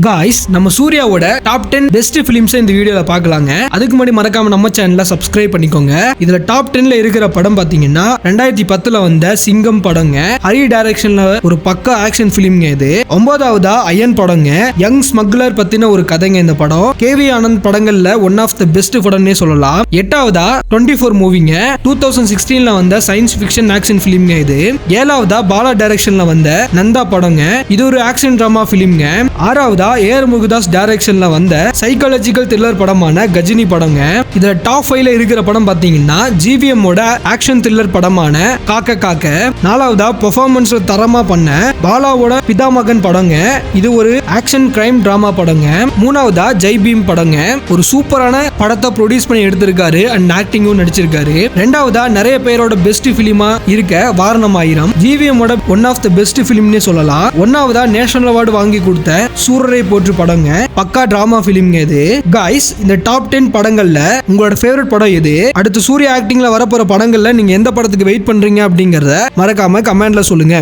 Guys நம்ம சூர்யாவோட top 10 best films இந்த வீடியோல பார்க்கலாங்க. அதுக்கு முன்னாடி மறக்காம நம்ம சேனலை சப்ஸ்கிரைப் பண்ணிக்கோங்க. இதுல டாப் 10ல இருக்கிற படம் பாத்தீங்கன்னா 2010ல வந்த சிங்கம் படங்க. ஹரி டைரக்ஷன்ல ஒரு பக்கா ஆக்ஷன் ஃபிலிம்ங்க இது. 9வதா அயன் படங்க. யங் ஸ்மக்லர் பத்தின ஒரு கதைங்க இந்த படம். கேவி ஆனந்த் படங்கள்ல ஒன் ஆஃப் தி பெஸ்ட் படம்னே சொல்லலாம். 8வதா 24 மூவிங்க. 2016ல வந்த சயின்ஸ் ஃபிக்ஷன் ஆக்ஷன் ஃபிலிம்ங்க இது. 7வதா பாலா டைரக்ஷன்ல வந்த நந்தா படங்க. இது ஒரு ஆக்ஷன் டிராமா ஃபிலிம்ங்க. 6வதா ஏஆர் முருகதாஸ் டைரக்ஷன்ல வந்த சைக்காலஜிக்கல் த்ரில்லர் படமான கஜினி படங்க. இதுல டாப் 5ல இருக்கிற படம் பாத்தீங்கன்னா ஜிவிஎம் ஓட ஆக்ஷன் த்ரில்லர் படமான காக்க காக்க. 4வதா பெர்ஃபார்மன்ஸ் தரமா பண்ண பாலாவோட பிதாமகன் படங்க. இது ஒரு ஆக்ஷன் கிரைம் டிராமா படங்க. 3வதா ஜெய் பீம் படங்க. ஒரு சூப்பரான படத்தை ப்ரொடியூஸ் பண்ணி எடுத்திருக்காரு அண்ட் ஆக்டிங்கும் நடிச்சிருக்காரு. 2வதா நிறைய பேரோட பெஸ்ட் பிலிமா இருக்க வாரணம் ஆயிரம். ஜிவிஎம் ஓட ஒன் ஆஃப் தி பெஸ்ட் பிலிம்னே சொல்லலாம். 1வதா நேஷனல் அவார்டு வாங்கி கொடுத்த சூரரை போற்று படங்க. பக்கா டிராமா பிலிம்ங்க இது. गाइस இந்த டாப் 10 படங்கள்ல உங்களோட ஃபேவரட் படம் எது? அடுத்து சூர்யா ஆக்டிங்ல வரப்போற படங்கள்ல நீங்க எந்த படத்துக்கு வெயிட் பண்றீங்க அப்படிங்கறத மறக்காம கமெண்ட்ல சொல்லுங்க.